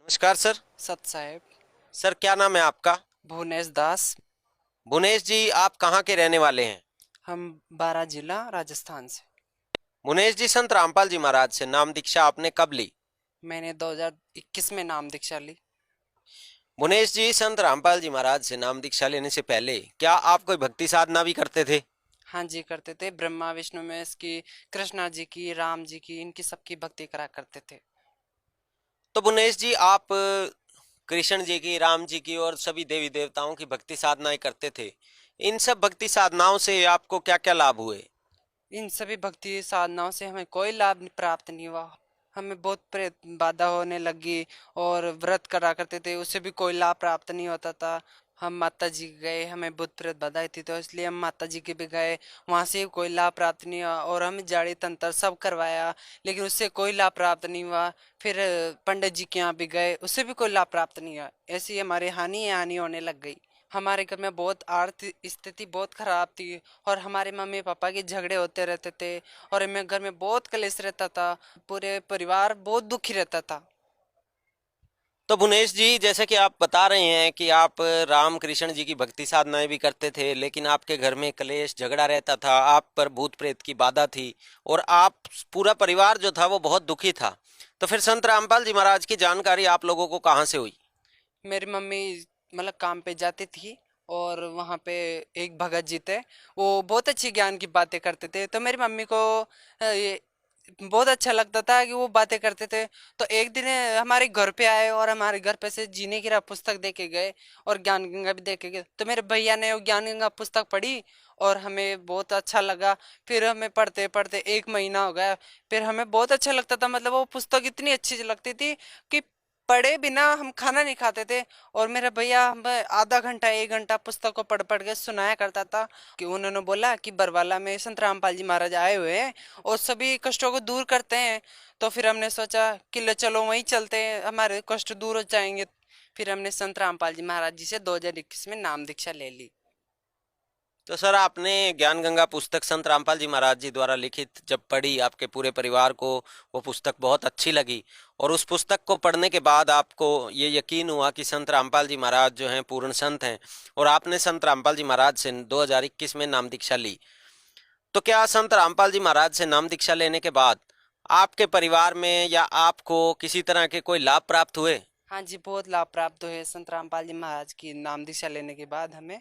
नमस्कार सर। सत साहेब। सर क्या नाम है आपका? भुवनेश दास। भुवनेश जी, आप कहाँ के रहने वाले हैं? हम बारा जिला राजस्थान से। भुवनेश जी, संत रामपाल जी महाराज से नाम दीक्षा आपने कब ली? मैंने 2021 में नाम दीक्षा ली। भुवनेश जी, संत रामपाल जी महाराज से नाम दीक्षा लेने से पहले क्या आप कोई भक्ति साधना भी करते थे? हाँ जी, करते थे। ब्रह्मा विष्णु महेश की, कृष्णा जी की, राम जी की, इनकी सबकी भक्ति करा करते थे। तो भुवनेश जी, आप कृष्ण जी की, राम जी की और सभी देवी देवताओं की भक्ति साधनाएं करते थे। इन सब भक्ति साधनाओं से आपको क्या क्या लाभ हुए? इन सभी भक्ति साधनाओं से हमें कोई लाभ प्राप्त नहीं हुआ। हमें बहुत बाधा होने लगी। और व्रत करा करते थे, उससे भी कोई लाभ प्राप्त नहीं होता था। हम माता जी गए, हमें भूत प्रेत बाधाएं थी, तो इसलिए हम माता जी के भी गए। वहां से भी कोई लाभ प्राप्त नहीं हुआ, और हमें जाड़ी तंत्र सब करवाया, लेकिन उससे कोई लाभ प्राप्त नहीं हुआ। फिर पंडित जी के यहाँ भी गए, उससे भी कोई लाभ प्राप्त नहीं हुआ। ऐसी हमारी हानि होने लग गई। हमारे घर में बहुत आर्थिक स्थिति बहुत खराब थी, और हमारे मम्मी पापा के झगड़े होते रहते थे, और हमें घर में बहुत कलेश रहता था। पूरे परिवार बहुत दुखी रहता था। तो भुवनेश जी, जैसे कि आप बता रहे हैं कि आप राम कृष्ण जी की भक्ति साधनाएं भी करते थे, लेकिन आपके घर में कलेश झगड़ा रहता था, आप पर भूत प्रेत की बाधा थी और आप पूरा परिवार जो था वो बहुत दुखी था। तो फिर संत रामपाल जी महाराज की जानकारी आप लोगों को कहाँ से हुई? मेरी मम्मी मतलब काम पे जाती थी, और वहाँ पे एक भगत जी थे। वो बहुत अच्छी ज्ञान की बातें करते थे, तो मेरी मम्मी को ये बहुत अच्छा लगता था कि वो बातें करते थे। तो एक दिन हमारे घर पे आए, और हमारे घर पे से जीने की राह पुस्तक दे के गए, और ज्ञान गंगा भी दे के गए। तो मेरे भैया ने वो ज्ञान गंगा पुस्तक पढ़ी, और हमें बहुत अच्छा लगा। फिर हमें पढ़ते पढ़ते 1 महीना हो गया। फिर हमें बहुत अच्छा लगता था, मतलब वो पुस्तक इतनी अच्छी लगती थी कि पढ़े बिना हम खाना नहीं खाते थे। और मेरा भैया हमें आधा घंटा 1 घंटा पुस्तक को पढ़ पढ़ के सुनाया करता था। कि उन्होंने बोला कि बरवाला में संत रामपाल जी महाराज आए हुए हैं, और सभी कष्टों को दूर करते हैं। तो फिर हमने सोचा कि ले चलो वहीं चलते हैं, हमारे कष्ट दूर हो जाएंगे। फिर हमने संत रामपाल जी महाराज जी से 2021 में नाम दीक्षा ले ली। तो सर, आपने ज्ञान गंगा पुस्तक संत रामपाल जी महाराज जी द्वारा लिखित जब पढ़ी, आपके पूरे परिवार को वो पुस्तक बहुत अच्छी लगी, और उस पुस्तक को पढ़ने के बाद आपको ये यकीन हुआ कि संत रामपाल जी महाराज जो हैं पूर्ण संत हैं, और आपने संत रामपाल जी महाराज से 2021 में नाम दीक्षा ली। तो क्या संत रामपाल जी महाराज से नाम दीक्षा लेने के बाद आपके परिवार में या आपको किसी तरह के कोई लाभ प्राप्त हुए? हाँ जी, बहुत लाभ प्राप्त हुए संत रामपाल जी महाराज की नाम दीक्षा लेने के बाद। हमें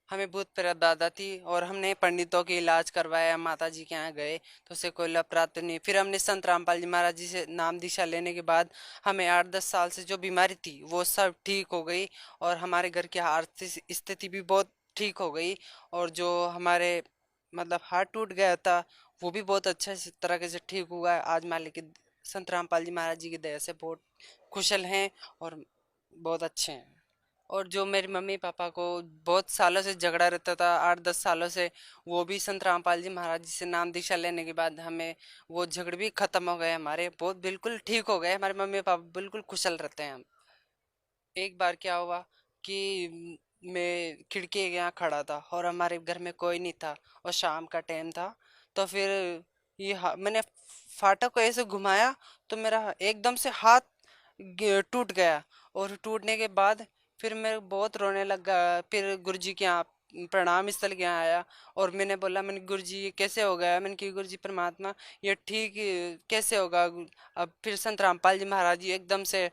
हमें भूत प्रेत बाधा थी, और हमने पंडितों के इलाज करवाया, माता जी के यहाँ गए, तो उससे कोई लाभ प्राप्त नहीं। फिर हमने संत रामपाल जी महाराज जी से नाम दीक्षा लेने के बाद हमें 8-10 साल से जो बीमारी थी वो सब ठीक हो गई। और हमारे घर की आर्थिक स्थिति भी बहुत ठीक हो गई। और जो हमारे मतलब हार्ट टूट गया था, वो भी बहुत अच्छे से तरीके से ठीक हुआ है। आज मालिक की संत रामपाल जी महाराज जी की दया से बहुत कुशल हैं, और बहुत अच्छे हैं। और जो मेरी मम्मी पापा को बहुत सालों से झगड़ा रहता था, 8-10 सालों से, वो भी संत रामपाल जी महाराज जी से नाम दीक्षा लेने के बाद हमें वो झगड़े भी खत्म हो गए, हमारे बहुत बिल्कुल ठीक हो गए। हमारे मम्मी पापा बिल्कुल कुशल रहते हैं हम। एक बार क्या हुआ कि मैं खिड़की के यहाँ खड़ा था, और हमारे घर में कोई नहीं था, और शाम का टाइम था। तो फिर मैंने फाटक को ऐसे घुमाया, तो मेरा एकदम से हाथ टूट गया। और टूटने के बाद फिर मैं बहुत रोने लगा। फिर गुरुजी के यहाँ प्रणाम स्थल के यहाँ आया, और मैंने बोला, मैंने गुरुजी ये कैसे हो गया। मैंने कि गुरुजी परमात्मा, ये ठीक कैसे होगा। अब फिर संत रामपाल जी महाराज जी एकदम से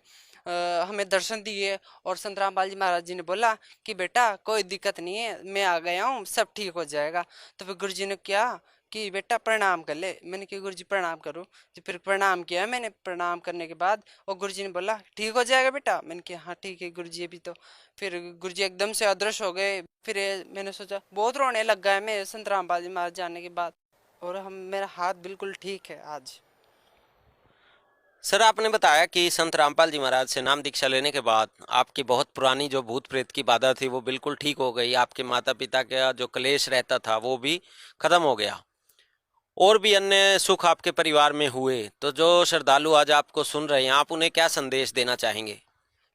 हमें दर्शन दिए। और संत रामपाल जी महाराज जी ने बोला कि बेटा कोई दिक्कत नहीं है, मैं आ गया हूँ, सब ठीक हो जाएगा। तो फिर गुरुजी ने क्या कि बेटा प्रणाम कर ले। मैंने कि गुरुजी प्रणाम करूँ। तो फिर प्रणाम किया मैंने। प्रणाम करने के बाद और गुरुजी ने बोला ठीक हो जाएगा बेटा। मैंने कहा हाँ ठीक है गुरुजी अभी तो। फिर गुरुजी एकदम से अदृश्य हो गए। फिर मैंने सोचा, बहुत रोने लग गया मैं संत रामपाल जी महाराज जाने के बाद। और हम मेरा हाथ बिल्कुल ठीक है आज। सर, आपने बताया कि संत रामपाल जी महाराज से नाम दीक्षा लेने के बाद आपकी बहुत पुरानी जो भूत प्रेत की बाधा थी वो बिल्कुल ठीक हो गई, आपके माता पिता का जो कलेश रहता था वो भी खत्म हो गया, और भी अन्य सुख आपके परिवार में हुए। तो जो श्रद्धालु आज आपको सुन रहे हैं, आप उन्हें क्या संदेश देना चाहेंगे?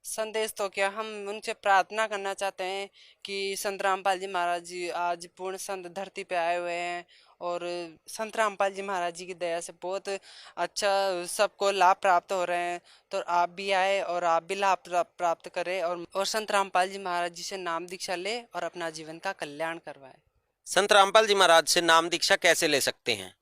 संदेश तो क्या, हम उनसे प्रार्थना करना चाहते हैं कि संत रामपाल जी महाराज जी आज पूर्ण संत धरती पे आए हुए हैं, और संत रामपाल जी महाराज जी की दया से बहुत अच्छा सबको लाभ प्राप्त हो रहे हैं। तो आप भी आए और आप भी लाभ प्राप्त करें और संत रामपाल जी महाराज जी से नाम दीक्षा ले और अपना जीवन का कल्याण करवाए। संत रामपाल जी महाराज से नाम दीक्षा कैसे ले सकते हैं?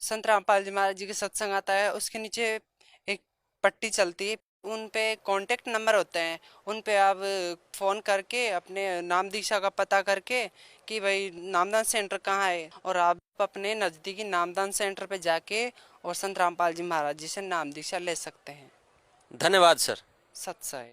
संत रामपाल जी महाराज जी के सत्संग आता है, उसके नीचे एक पट्टी चलती है, उन पे कांटेक्ट नंबर होते हैं, उन पे आप फ़ोन करके अपने नाम दीक्षा का पता करके कि भाई नामदान सेंटर कहाँ है, और आप अपने नज़दीकी नामदान सेंटर पे जाके और संत रामपाल जी महाराज जी से नाम दीक्षा ले सकते हैं। धन्यवाद सर। सत्संग